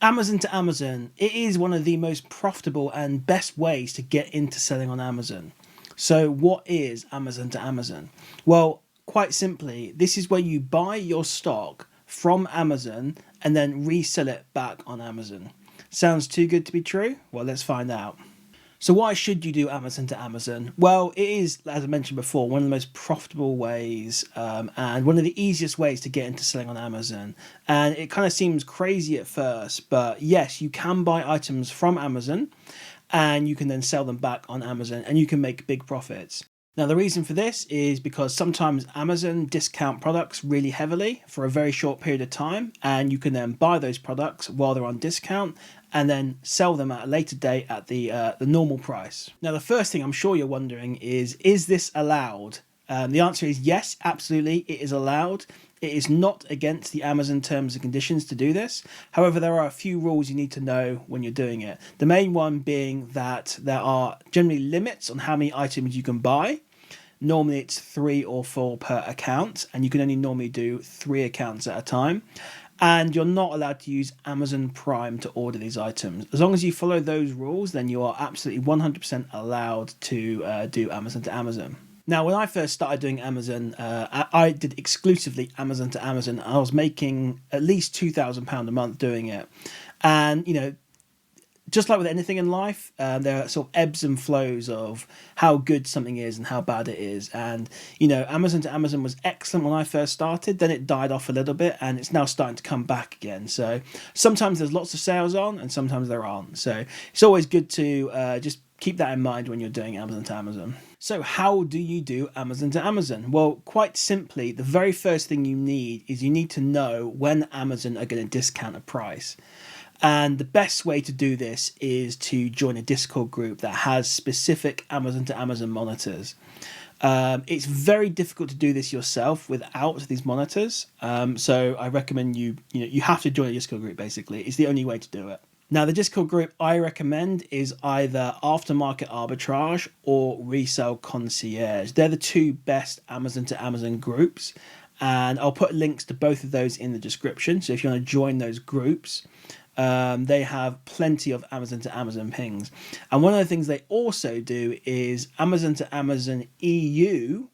Amazon to Amazon, it is one of the most profitable and best ways to get into selling on Amazon. So, what is Amazon to Amazon? Well, quite simply, this is where you buy your stock from Amazon and then resell it back on Amazon. Sounds too good to be true? Well, let's find out. So why should you do Amazon to Amazon? Well, it is, as I mentioned before, one of the most profitable ways and one of the easiest ways to get into selling on Amazon. And it kind of seems crazy at first, but yes, you can buy items from Amazon and you can then sell them back on Amazon and you can make big profits. Now, the reason for this is because sometimes Amazon discount products really heavily for a very short period of time, and you can then buy those products while they're on discount and then sell them at a later date at the normal price. Now, the first thing I'm sure you're wondering is this allowed? The answer is yes, absolutely, it is allowed. It is not against the Amazon terms and conditions to do this. However, there are a few rules you need to know when you're doing it. The main one being that there are generally limits on how many items you can buy. Normally it's 3 or 4 per account, and you can only normally do 3 accounts at a time. And you're not allowed to use Amazon Prime to order these items. As long as you follow those rules, then you are absolutely 100% allowed to do Amazon to Amazon. Now, when I first started doing Amazon, I did exclusively Amazon to Amazon. I was making at least £2,000 a month doing it. And, just like with anything in life, there are sort of ebbs and flows of how good something is and how bad it is. And, Amazon to Amazon was excellent when I first started. Then it died off a little bit and it's now starting to come back again. So sometimes there's lots of sales on and sometimes there aren't. So it's always good to just keep that in mind when you're doing Amazon to Amazon. So how do you do Amazon to Amazon? Well, quite simply, the very first thing you need is you need to know when Amazon are going to discount a price. And the best way to do this is to join a Discord group that has specific Amazon to Amazon monitors. It's very difficult to do this yourself without these monitors. So I recommend you have to join a Discord group, basically. It's the only way to do it. Now, the Discord group I recommend is either Aftermarket Arbitrage or Resale Concierge. They're the two best Amazon to Amazon groups. And I'll put links to both of those in the description. So if you want to join those groups, they have plenty of Amazon to Amazon pings. And one of the things they also do is Amazon to Amazon EU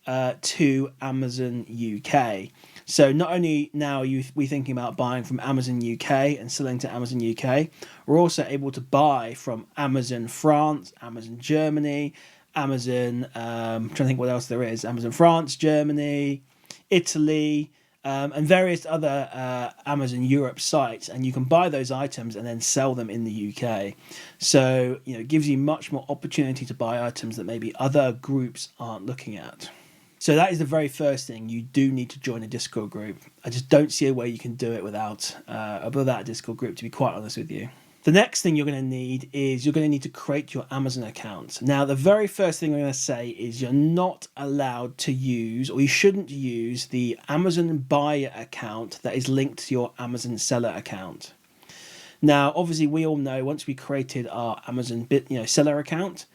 to Amazon UK. So not only now we thinking about buying from Amazon UK and selling to Amazon UK, we're also able to buy from Amazon France, Amazon Germany, Amazon, I'm trying to think what else there is, Amazon France, Germany, Italy, and various other Amazon Europe sites, and you can buy those items and then sell them in the UK. So it gives you much more opportunity to buy items that maybe other groups aren't looking at. So that is the very first thing. You do need to join a Discord group. I just don't see a way you can do it without a Discord group, to be quite honest with you. The next thing you're going to need is you're going to need to create your Amazon account. Now, the very first thing I'm going to say is you're not allowed to use, or you shouldn't use, the Amazon buyer account that is linked to your Amazon seller account. Now, obviously, we all know once we created our Amazon seller account,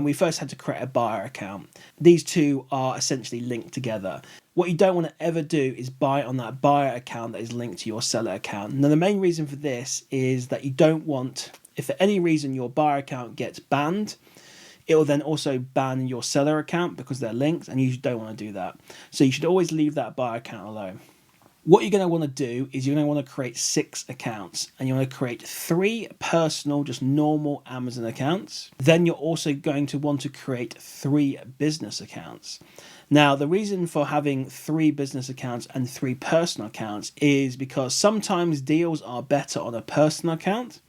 we first had to create a buyer account. These two are essentially linked together. What you don't want to ever do is buy on that buyer account that is linked to your seller account. Now, the main reason for this is that you don't want, if for any reason your buyer account gets banned, it will then also ban your seller account because they're linked, and you don't want to do that. So you should always leave that buyer account alone. What you're going to want to do is you're going to want to create 6 accounts, and you want to create 3 personal, just normal Amazon accounts. Then you're also going to want to create 3 business accounts. Now, the reason for having 3 business accounts and 3 personal accounts is because sometimes deals are better on a personal account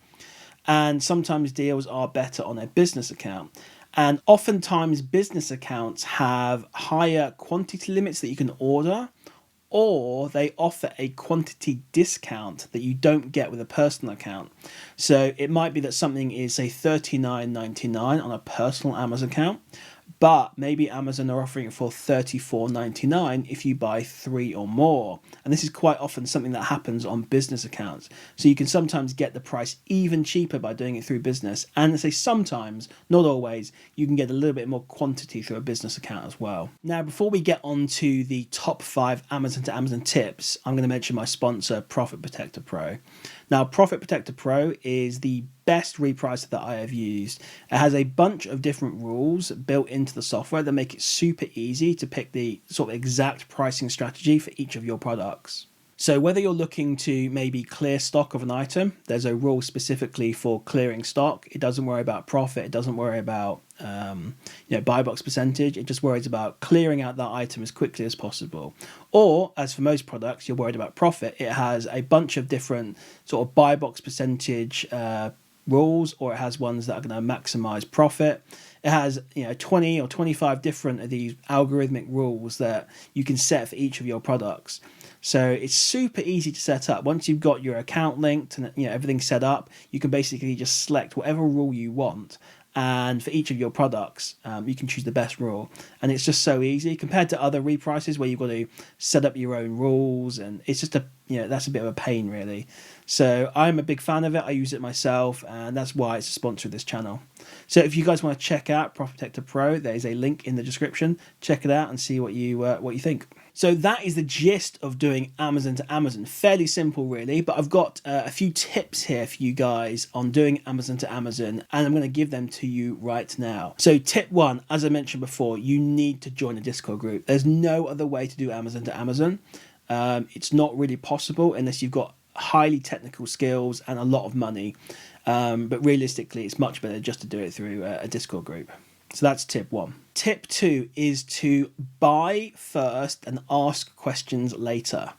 and sometimes deals are better on a business account. And oftentimes business accounts have higher quantity limits that you can order, or they offer a quantity discount that you don't get with a personal account. So it might be that something is, say, $39.99 on a personal Amazon account, but maybe Amazon are offering it for $34.99 if you buy 3 or more. And this is quite often something that happens on business accounts. So you can sometimes get the price even cheaper by doing it through business. And I say sometimes, not always, you can get a little bit more quantity through a business account as well. Now, before we get on to the top 5 Amazon to Amazon tips, I'm going to mention my sponsor, Profit Protector Pro. Now, Profit Protector Pro is the best repricer that I have used. It has a bunch of different rules built into the software that make it super easy to pick the sort of exact pricing strategy for each of your products. So whether you're looking to maybe clear stock of an item, there's a rule specifically for clearing stock. It doesn't worry about profit. It doesn't worry about buy box percentage. It just worries about clearing out that item as quickly as possible. Or, as for most products, you're worried about profit. It has a bunch of different sort of buy box percentage rules, or it has ones that are going to maximize profit. It has 20 or 25 different of these algorithmic rules that you can set for each of your products. So it's super easy to set up. Once you've got your account linked and everything set up, you can basically just select whatever rule you want. And for each of your products, you can choose the best rule. And it's just so easy compared to other reprices where you've got to set up your own rules. And it's just that's a bit of a pain, really. So I'm a big fan of it. I use it myself, and that's why it's a sponsor of this channel. So if you guys want to check out Profit Protector Pro, there is a link in the description. Check it out and see what you think. So that is the gist of doing Amazon to Amazon. Fairly simple, really, but I've got a few tips here for you guys on doing Amazon to Amazon, and I'm going to give them to you right now. So tip 1, as I mentioned before, you need to join a Discord group. There's no other way to do Amazon to Amazon. It's not really possible unless you've got highly technical skills and a lot of money. But realistically, it's much better just to do it through a Discord group. So that's tip 1. Tip 2 is to buy first and ask questions later.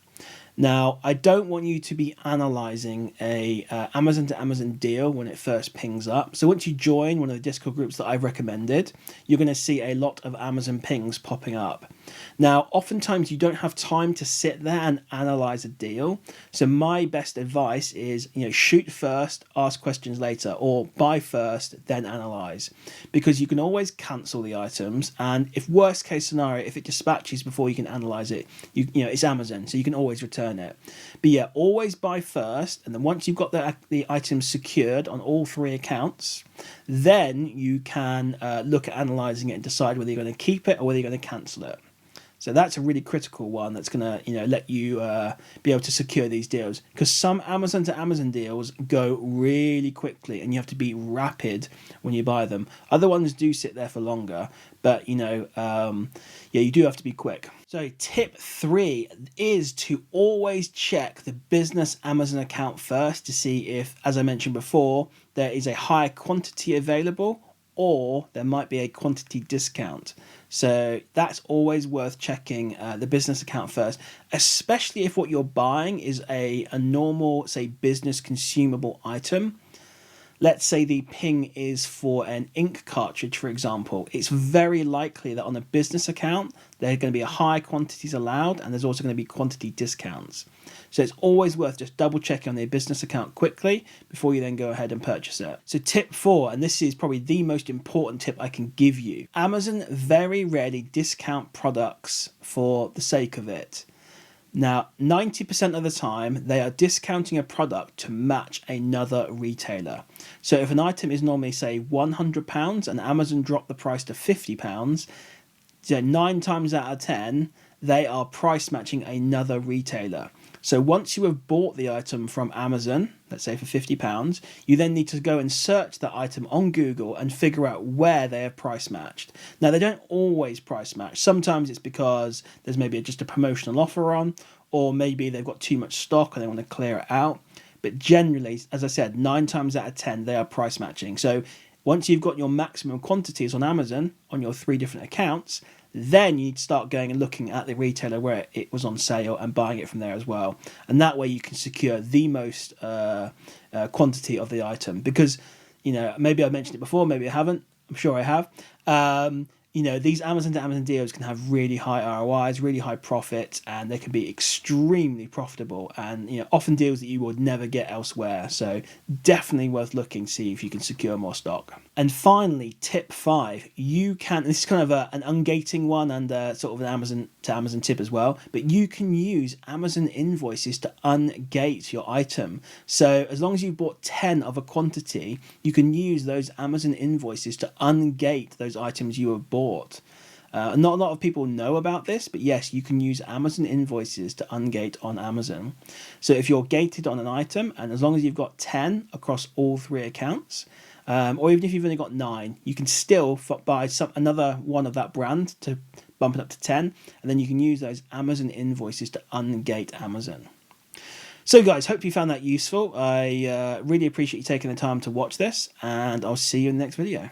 Now, I don't want you to be analysing a Amazon to Amazon deal when it first pings up. So once you join one of the Discord groups that I've recommended, you're going to see a lot of Amazon pings popping up. Now, oftentimes you don't have time to sit there and analyse a deal. So my best advice is, shoot first, ask questions later, or buy first, then analyse. Because you can always cancel the items, and if worst case scenario, if it dispatches before you can analyse it, it's Amazon, so you can always return it. But yeah, always buy first, and then once you've got the items secured on all 3 accounts, then you can look at analysing it and decide whether you're going to keep it or whether you're going to cancel it. So that's a really critical one that's going to let you be able to secure these deals, because some Amazon to Amazon deals go really quickly and you have to be rapid when you buy them. Other ones do sit there for longer, but you do have to be quick. So tip 3 is to always check the business Amazon account first to see if, as I mentioned before, there is a higher quantity available or there might be a quantity discount. So that's always worth checking the business account first, especially if what you're buying is a normal, say, business consumable item. Let's say the ping is for an ink cartridge, for example. It's very likely that on a business account, there are going to be high quantities allowed, and there's also going to be quantity discounts. So it's always worth just double checking on their business account quickly before you then go ahead and purchase it. So tip 4, and this is probably the most important tip I can give you. Amazon very rarely discount products for the sake of it. Now, 90% of the time, they are discounting a product to match another retailer. So if an item is normally, say, £100 and Amazon dropped the price to £50, 9 times out of 10, they are price matching another retailer. So once you have bought the item from Amazon, let's say for £50, you then need to go and search that item on Google and figure out where they have price matched. Now, they don't always price match. Sometimes it's because there's maybe just a promotional offer on, or maybe they've got too much stock and they want to clear it out. But generally, as I said, 9 times out of 10, they are price matching. So once you've got your maximum quantities on Amazon on your 3 different accounts, then you need to start going and looking at the retailer where it was on sale and buying it from there as well. And that way you can secure the most quantity of the item. Because, maybe I mentioned it before, maybe I haven't. I'm sure I have. These Amazon to Amazon deals can have really high ROIs, really high profits, and they can be extremely profitable, and often deals that you would never get elsewhere. So definitely worth looking to see if you can secure more stock. And finally, tip 5, you can, this is kind of an ungating one and sort of an Amazon to Amazon tip as well, but you can use Amazon invoices to ungate your item. So as long as you bought 10 of a quantity, you can use those Amazon invoices to ungate those items you have bought. Not a lot of people know about this, but yes, you can use Amazon invoices to ungate on Amazon. So if you're gated on an item, and as long as you've got 10 across all 3 accounts, or even if you've only got 9, you can still buy another one of that brand to bump it up to 10, and then you can use those Amazon invoices to ungate Amazon. So guys, hope you found that useful. I really appreciate you taking the time to watch this, and I'll see you in the next video.